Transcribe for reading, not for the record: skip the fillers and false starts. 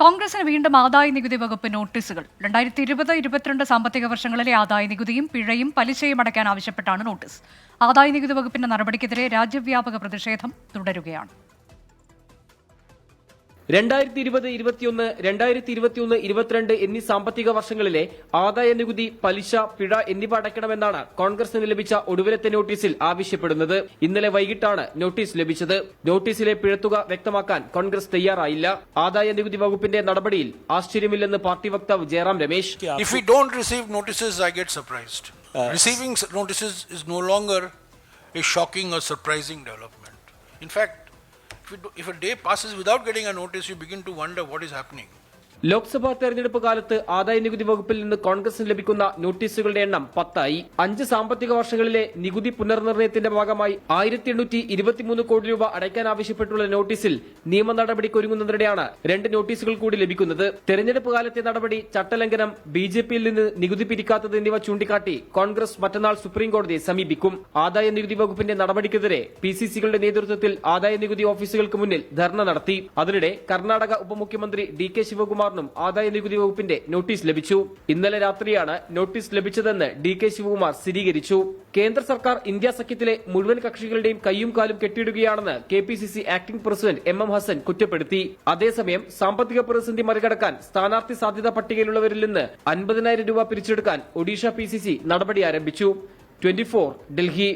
കോൺഗ്രസിന് വീണ്ടും ആദായ നികുതി വകുപ്പ് നോട്ടീസുകൾ 2020-22 സാമ്പത്തിക വർഷങ്ങളിലെ ആദായ നികുതിയും പിഴയും പലിശയും അടയ്ക്കാൻ ആവശ്യപ്പെട്ടാണ് നോട്ടീസ്. ആദായ നികുതി വകുപ്പിന്റെ നടപടിക്കെതിരെ രാജ്യവ്യാപക പ്രതിഷേധം തുടരുകയാണ്. 2020-21, 2021-22 എന്നീ സാമ്പത്തിക വർഷങ്ങളിലെ ആദായ നികുതി, പലിശ, പിഴ എന്നിവ അടയ്ക്കണമെന്നാണ് കോൺഗ്രസിന് ലഭിച്ച ഒടുവിലത്തെ നോട്ടീസിൽ ആവശ്യപ്പെടുന്നത്. ഇന്നലെ വൈകിട്ടാണ് നോട്ടീസ് ലഭിച്ചത്. നോട്ടീസിലെ പിഴത്തുക വ്യക്തമാക്കാൻ കോൺഗ്രസ് തയ്യാറായില്ല. ആദായ നികുതി വകുപ്പിന്റെ നടപടിയിൽ ആശ്ചര്യമില്ലെന്ന് പാർട്ടി വക്താവ് Jayaram Ramesh. If we don't receive notices, I get surprised. Receiving notices is no longer a shocking or surprising development. In fact, if a day passes without getting a notice, you begin to wonder what is happening. Lok Sabha തെരഞ്ഞെടുപ്പ് കാലത്ത് ആദായ നികുതി വകുപ്പിൽ നിന്ന് കോൺഗ്രസിന് ലഭിക്കുന്ന നോട്ടീസുകളുടെ എണ്ണം 10 ആയി. 5 സാമ്പത്തിക വർഷങ്ങളിലെ നികുതി പുനർനിർണയത്തിന്റെ ഭാഗമായി 1823 കോടി രൂപ അടയ്ക്കാൻ ആവശ്യപ്പെട്ടുള്ള നോട്ടീസിൽ നിയമ നടപടിക്കൊരുങ്ങുന്നതിനിടെയാണ് 2 നോട്ടീസുകൾ കൂടി ലഭിക്കുന്നത്. തെരഞ്ഞെടുപ്പ് കാലത്തെ നടപടി, ചട്ടലംഘനം, ബിജെപിയിൽ നിന്ന് നികുതി പിരിക്കാത്തത് എന്നിവ ചൂണ്ടിക്കാട്ടി കോൺഗ്രസ് മറ്റന്നാൾ സുപ്രീംകോടതിയെ സമീപിക്കും. ആദായ നികുതി വകുപ്പിന്റെ നടപടിക്കെതിരെ പിസിസികളുടെ നേതൃത്വത്തിൽ ആദായ നികുതി ഓഫീസുകൾക്ക് മുന്നിൽ ധർണ നടത്തി. അതിനിടെ കർണാടക ഉപമുഖ്യമന്ത്രി ഡി.കെ. ശിവകുമാർ ആദായ നികുതി വകുപ്പിന്റെ നോട്ടീസ് ലഭിച്ചു. ഇന്നലെ രാത്രിയാണ് നോട്ടീസ് ലഭിച്ചതെന്ന് ഡി.കെ. ശിവകുമാർ സ്ഥിരീകരിച്ചു. കേന്ദ്ര സർക്കാർ ഇന്ത്യ സഖ്യത്തിലെ മുഴുവൻ കക്ഷികളുടെയും കയ്യും കാലും കെട്ടിയിടുകയാണെന്ന് കെ.പി.സി.സി ആക്ടിംഗ് പ്രസിഡന്റ് എം.എം. ഹസൻ കുറ്റപ്പെടുത്തി. അതേസമയം സാമ്പത്തിക പ്രതിസന്ധി മറികടക്കാൻ സ്ഥാനാർത്ഥി സാധ്യതാ പട്ടികയിലുള്ളവരിൽ നിന്ന് 50,000 രൂപ പിരിച്ചെടുക്കാൻ ഒഡീഷ പി.സി.സി നടപടി ആരംഭിച്ചു. 24 ഡൽഹി.